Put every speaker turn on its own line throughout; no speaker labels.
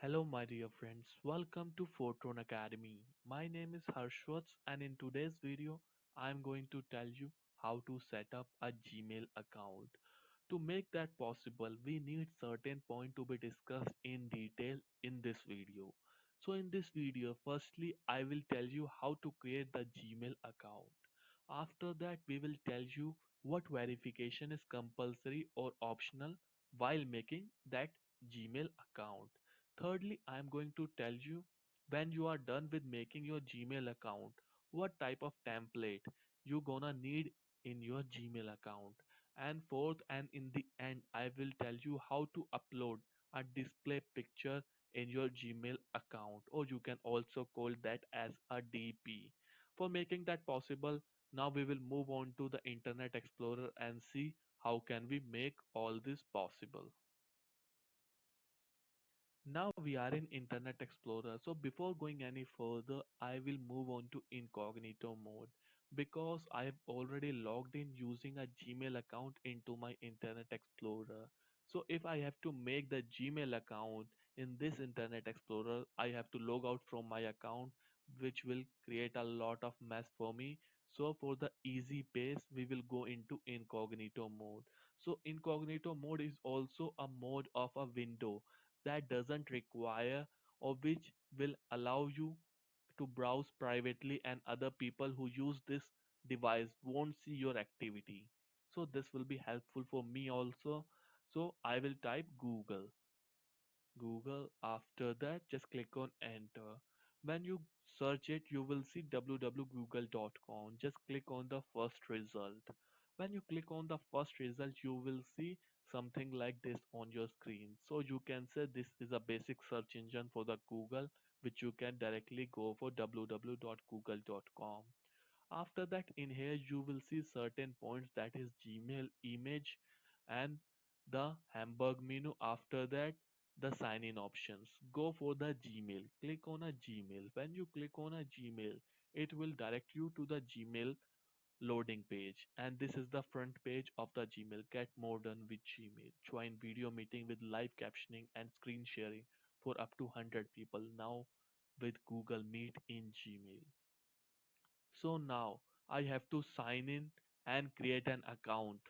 Hello, my dear friends. Welcome to Fortron Academy. My name is Harshwats, and in today's video, I'm going to tell you how to set up a Gmail account. To make that possible, we need certain point to be discussed in detail in this video. So in this video, firstly, I will tell you how to create the Gmail account. After that, we will tell you what verification is compulsory or optional while making that Gmail account. Thirdly, I am going to tell you when you are done with making your Gmail account, what type of template you gonna need in your Gmail account. And fourth, and in the end, I will tell you how to upload a display picture in your Gmail account, or you can also call that as a DP. For making that possible, now we will move on to the Internet Explorer and see how can we make all this possible. Now we are in Internet Explorer. So before going any further, I will move on to incognito mode because I have already logged in using a Gmail account into my Internet Explorer. So if I have to make the Gmail account in this Internet Explorer, I have to log out from my account, which will create a lot of mess for me. So for the easy pace, we will go into incognito mode. So incognito mode is also a mode of a window that doesn't require or which will allow you to browse privately and other people who use this device won't see your activity. So this will be helpful for me also. So I will type Google. After that, just click on enter. When you search it, you will see www.google.com. Just click on the first result. When you click on the first result, you will see something like this on your screen. So you can say this is a basic search engine for the Google, which you can directly go for www.google.com. After that, in here you will see certain points, that is Gmail image and the Hamburg menu. After that, the sign in options. Go for the Gmail. Click on a Gmail. When you click on a Gmail, it will direct you to the Gmail loading page. And this is the front page of the Gmail. Get more done with Gmail. Join video meeting with live captioning and screen sharing for up to 100 people now with Google Meet in Gmail. So now I have to sign in and create an account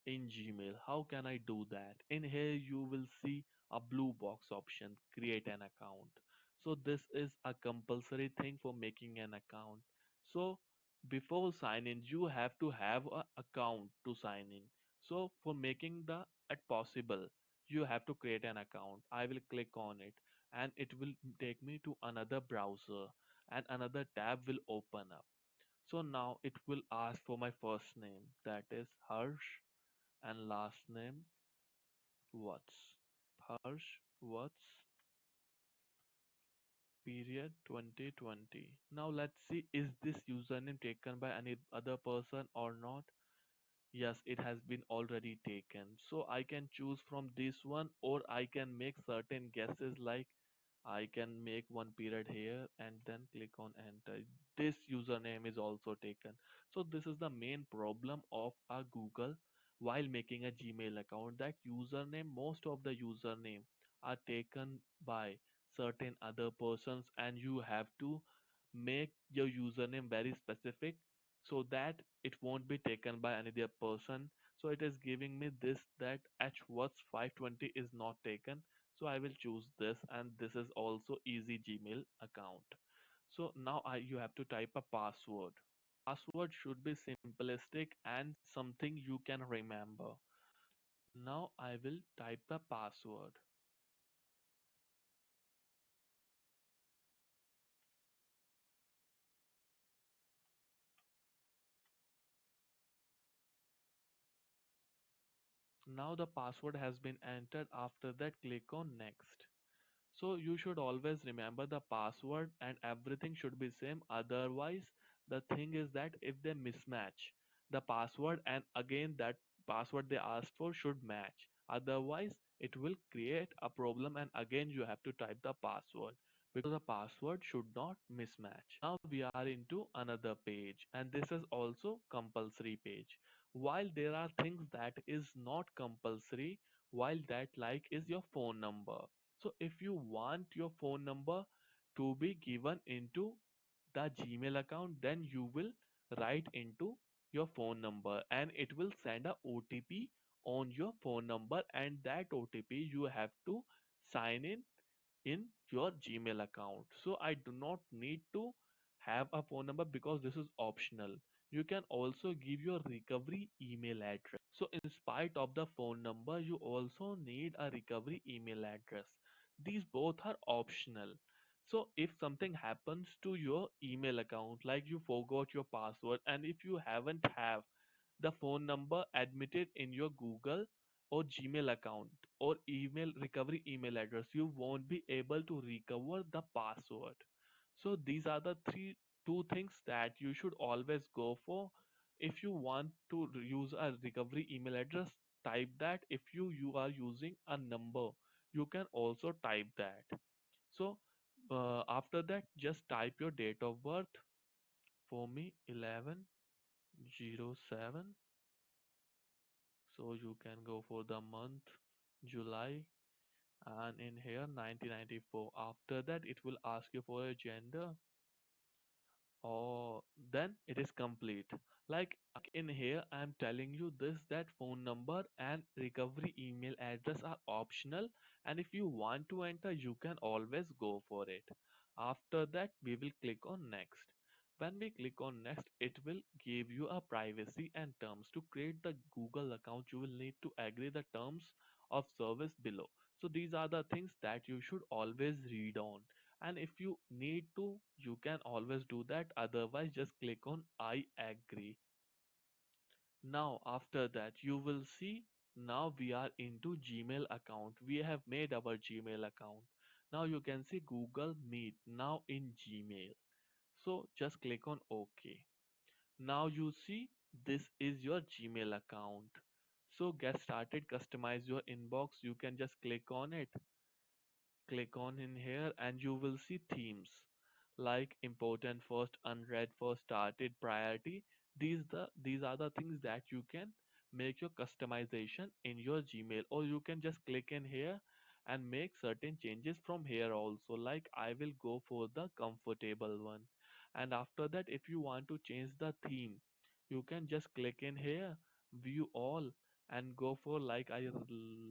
in Gmail. How can I do that? In here you will see a blue box option, create an account. So this is a compulsory thing for making an account. So before sign in, you have to have an account to sign in. So for making the it possible, you have to create an account. I will click on it and it will take me to another browser and another tab will open up. So now it will ask for my first name, that is Harsh, and last name Watts. Harsh Watts period 2020. Now let's see, is this username taken by any other person or not? Yes, it has been already taken. So I can choose from this one, or I can make certain guesses like I can make one period here and then click on enter. This username is also taken. So this is the main problem of a Google while making a Gmail account, that username, most of the username are taken by certain other persons, and you have to make your username very specific so that it won't be taken by another person. So it is giving me this, that hwords 520 is not taken. So I will choose this, and this is also easy Gmail account. So now you have to type a password. Password should be simplistic and something you can remember. Now I will type the password. Now the password has been entered. After that, click on next. So you should always remember the password and everything should be same. Otherwise, the thing is that if they mismatch the password and again that password they asked for should match. Otherwise, it will create a problem and again you have to type the password because the password should not mismatch. Now we are into another page and this is also compulsory page. While there are things that is not compulsory, while that like is your phone number. So if you want your phone number to be given into the Gmail account, then you will write into your phone number and it will send a OTP on your phone number, and that OTP you have to sign in your Gmail account. So I do not need to have a phone number because this is optional. You can also give your recovery email address. So in spite of the phone number, you also need a recovery email address. These both are optional. So if something happens to your email account, like you forgot your password, and if you haven't have the phone number admitted in your Google or Gmail account or email recovery email address, you won't be able to recover the password. So these are the two things that you should always go for. If you want to use a recovery email address, type that. If you are using a number, you can also type that. So after that, just type your date of birth. For me, 11/07. So you can go for the month July, and in here 1994. After that, it will ask you for a gender, or then it is complete. Like in here, I'm telling you this, that phone number and recovery email address are optional, and if you want to enter, you can always go for it. After that, we will click on next. When we click on next, it will give you a privacy and terms. To create the Google account, you will need to agree the terms of service below. So these are the things that you should always read on, and if you need to, you can always do that. Otherwise, just click on I agree. Now after that, you will see, now we are into Gmail account. We have made our Gmail account. Now you can see Google Meet now in Gmail. So just click on OK. Now you see, this is your Gmail account. So get started, customize your inbox. You can just click on it. Click on in here and you will see themes like important first, unread first, started, priority. These are the things that you can make your customization in your Gmail, or you can just click in here and make certain changes from here also. Like I will go for the comfortable one, and after that, if you want to change the theme, you can just click in here, view all, and go for, like I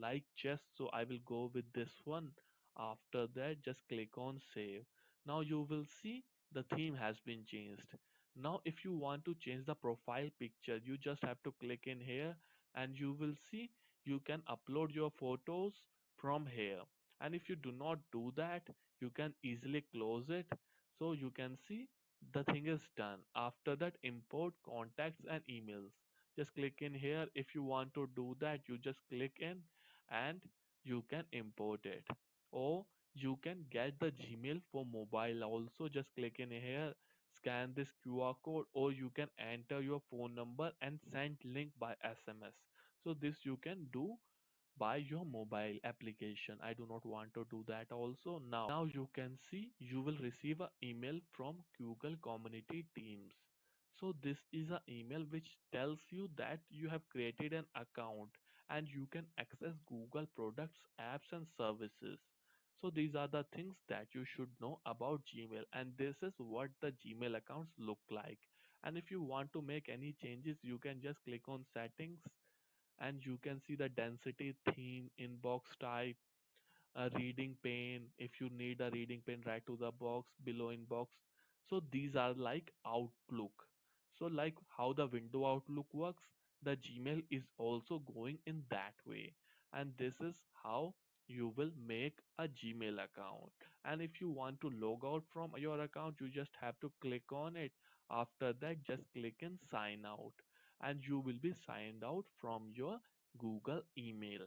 like chess, so I will go with this one. After that, just click on save. Now you will see the theme has been changed. Now if you want to change the profile picture, you just have to click in here and you will see you can upload your photos from here. And if you do not do that, you can easily close it. So you can see the thing is done. After that, import contacts and emails. Just click in here. If you want to do that, you just click in and you can import it, or you can get the Gmail for mobile also. Just click in here, scan this QR code, or you can enter your phone number and send link by SMS. So this you can do by your mobile application. I do not want to do that also. Now you can see you will receive an email from Google Community Teams. So this is an email which tells you that you have created an account and you can access Google products, apps and services. So these are the things that you should know about Gmail, and this is what the Gmail accounts look like. And if you want to make any changes, you can just click on settings and you can see the density, theme, inbox type, a reading pane. If you need a reading pane, right to the box below inbox. So these are like Outlook. So like how the window Outlook works, the Gmail is also going in that way. And this is how you will make a Gmail account. And if you want to log out from your account, you just have to click on it. After that, just click and sign out, and you will be signed out from your Google email.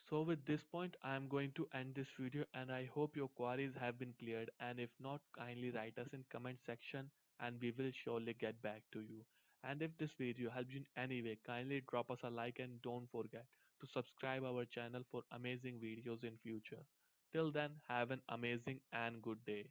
So with this point, I am going to end this video, and I hope your queries have been cleared, and if not, kindly write us in comment section and we will surely get back to you. And if this video helped you in any way, kindly drop us a like and don't forget to subscribe our channel for amazing videos in future. Till then, have an amazing and good day.